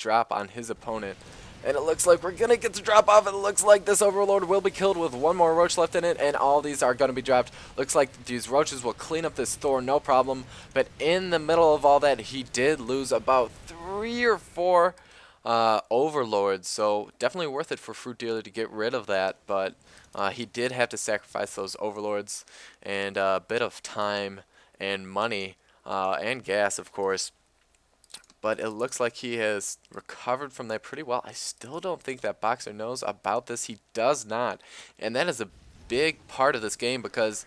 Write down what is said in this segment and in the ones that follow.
drop on his opponent. And it looks like we're going to get the drop off. It looks like this Overlord will be killed with one more roach left in it, and all these are going to be dropped. Looks like these roaches will clean up this Thor, no problem. But in the middle of all that, he did lose about 3 or 4 Overlords. So definitely worth it for FruitDealer to get rid of that. But he did have to sacrifice those Overlords and a bit of time and money and gas, of course. But it looks like he has recovered from that pretty well. I still don't think that Boxer knows about this. He does not. And that is a big part of this game, because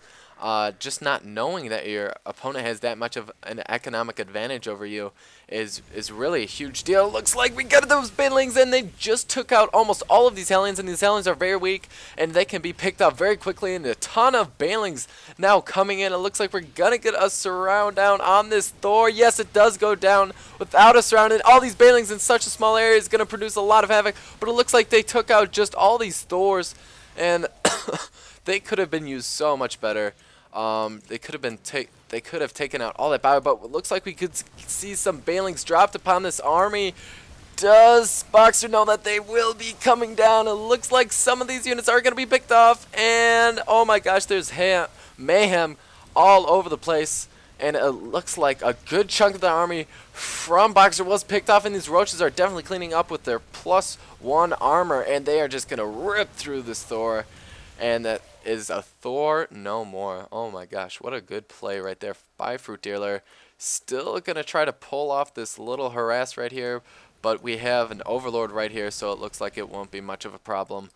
just not knowing that your opponent has that much of an economic advantage over you is really a huge deal. It looks like we got those banelings, and they just took out almost all of these hellions, and these hellions are very weak, and they can be picked up very quickly, and a ton of banelings now coming in. It looks like we're gonna get a surround down on this Thor. Yes, it does go down without a surround, and all these banelings in such a small area is gonna produce a lot of havoc, but it looks like they took out just all these Thors, and they could have been used so much better. They could have taken out all that power, but it looks like we could see some banelings dropped upon this army. Does Boxer know that they will be coming down? It looks like some of these units are going to be picked off, and oh my gosh, there's mayhem all over the place. And it looks like a good chunk of the army from Boxer was picked off, and these roaches are definitely cleaning up with their +1 armor, and they are just going to rip through this Thor. And that is a Thor no more. Oh my gosh, what a good play right there by FruitDealer. Still going to try to pull off this little harass right here, but we have an Overlord right here, so it looks like it won't be much of a problem.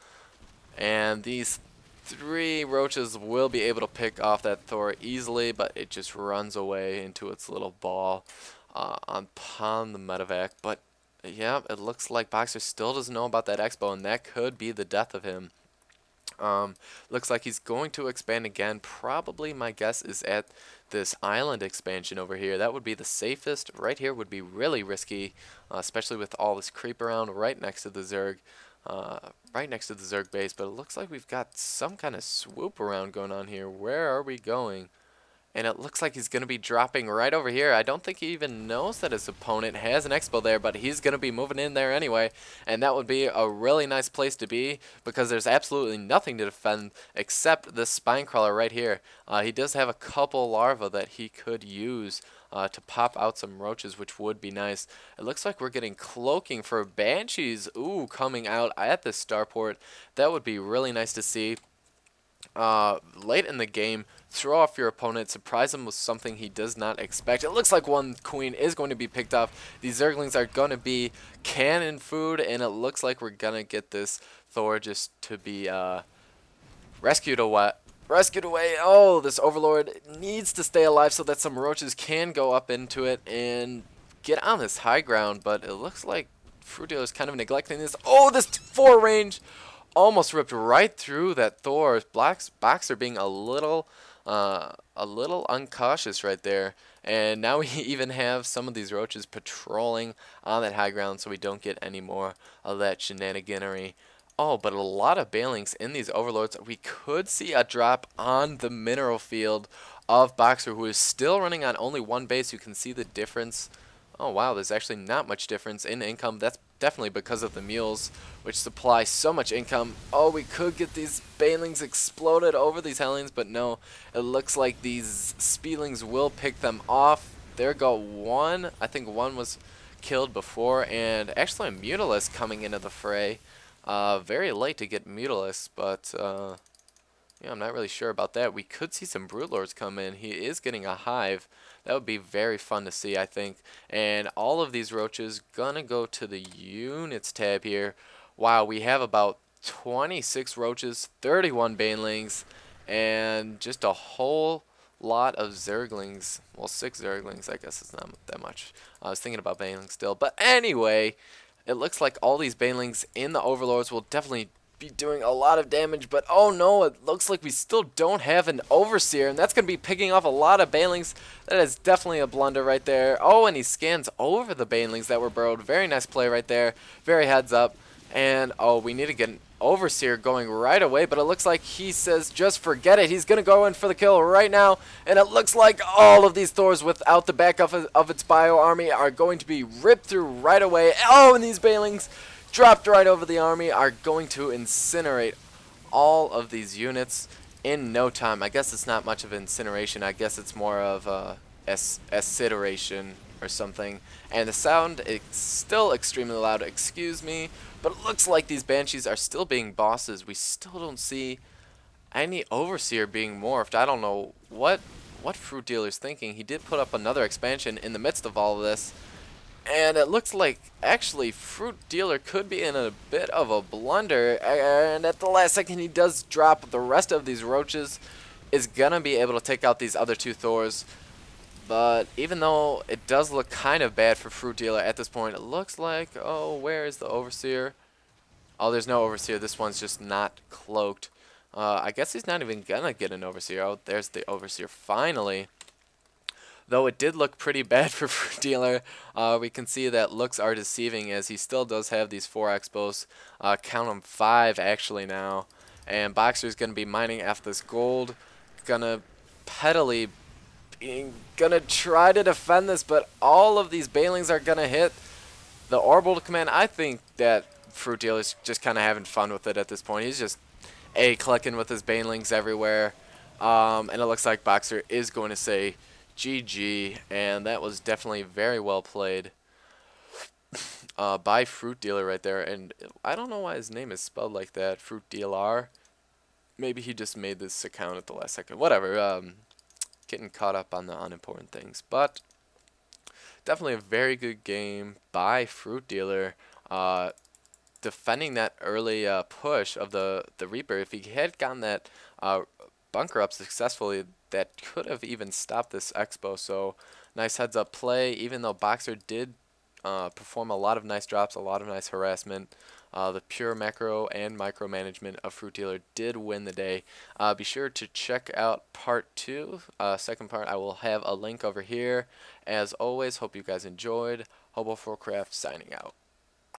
And these 3 roaches will be able to pick off that Thor easily, but it just runs away into its little ball upon the medevac. But yeah, it looks like Boxer still doesn't know about that Expo, and that could be the death of him. Looks like he's going to expand again. Probably, my guess is at this island expansion over here. That would be the safest. Right here would be really risky, especially with all this creep around right next to the Zerg. Right next to the Zerg base. But it looks like we've got some kind of swoop around going on here. Where are we going? And it looks like he's going to be dropping right over here. I don't think he even knows that his opponent has an Expo there, but he's going to be moving in there anyway. And that would be a really nice place to be, because there's absolutely nothing to defend except this spine crawler right here. He does have a couple larvae that he could use to pop out some roaches, which would be nice. It looks like we're getting cloaking for banshees. Ooh, coming out at this starport. That would be really nice to see. Late in the game, throw off your opponent, surprise him with something he does not expect. It looks like one queen is going to be picked off. These Zerglings are going to be cannon food, and it looks like we're going to get this Thor just to be rescued away. Oh, this Overlord needs to stay alive so that some roaches can go up into it and get on this high ground, but it looks like FruitDealer is kind of neglecting this. Oh, this 4 range almost ripped right through that Thor. Boxer being a little uncautious right there. And now we even have some of these roaches patrolling on that high ground, so we don't get any more of that shenaniganery. Oh, but a lot of banelings in these Overlords. We could see a drop on the mineral field of Boxer, who is still running on only 1 base. You can see the difference. Oh wow, there's actually not much difference in income. That's definitely because of the mules, which supply so much income. Oh, we could get these banelings exploded over these hellions, but no. It looks like these speedlings will pick them off. There go 1. I think 1 was killed before, and actually a Mutalisk coming into the fray. Very late to get Mutalisk, but yeah, I'm not really sure about that. We could see some Broodlords come in. He is getting a hive. That would be very fun to see, I think. And all of these roaches gonna go to the units tab here. Wow, we have about 26 roaches, 31 banelings, and just a whole lot of Zerglings. Well, 6 Zerglings, I guess it's not that much. I was thinking about banelings still. But anyway, it looks like all these banelings in the Overlords will definitely be doing a lot of damage, but oh no, it looks like we still don't have an Overseer, and that's going to be picking off a lot of banelings. That is definitely a blunder right there. Oh, and he scans over the banelings that were burrowed. Very nice play right there. Very heads up. And, oh, we need to get an Overseer going right away, but it looks like he says just forget it. He's going to go in for the kill right now, and it looks like all of these Thors without the backup of its bio army are going to be ripped through right away. Oh, and these Banelings dropped right over the army are going to incinerate all of these units in no time. I guess it's not much of incineration. I guess it's more of acideration or something. And the sound is still extremely loud, excuse me, but it looks like these Banshees are still being bosses. We still don't see any Overseer being morphed. I don't know what Fruit Dealer's thinking. He did put up another expansion in the midst of all of this, and it looks like actually Fruit Dealer could be in a bit of a blunder, and at the last second he does drop the rest of these roaches. Is gonna be able to take out these other two Thors. But even though it does look kind of bad for Fruit Dealer at this point, it looks like, oh, where is the Overseer? Oh, there's no Overseer. This one's just not cloaked. I guess he's not even gonna get an Overseer. Oh, there's the Overseer finally. Though it did look pretty bad for Fruit Dealer, we can see that looks are deceiving as he still does have these 4 Expos. Count them 5 actually now. And Boxer's gonna be mining after this gold. Gonna pettily gonna try to defend this, but all of these Banelings are gonna hit the Orbital Command. I think that Fruit Dealer's just kind of having fun with it at this point. He's just clicking with his Banelings everywhere, and it looks like Boxer is going to say GG, and that was definitely very well played by Fruit Dealer right there. And I don't know why his name is spelled like that, Fruit Dealer. Maybe he just made this account at the last second. Whatever. Getting caught up on the unimportant things, but definitely a very good game by Fruit Dealer, defending that early push of the Reaper. If he had gotten that bunker up successfully, that could have even stopped this Expo. So nice heads up play, even though Boxer did perform a lot of nice drops, a lot of nice harassment. The pure macro and micromanagement of Fruit Dealer did win the day. Be sure to check out part 2, second part. I will have a link over here. As always, hope you guys enjoyed. Hobo4Craft signing out.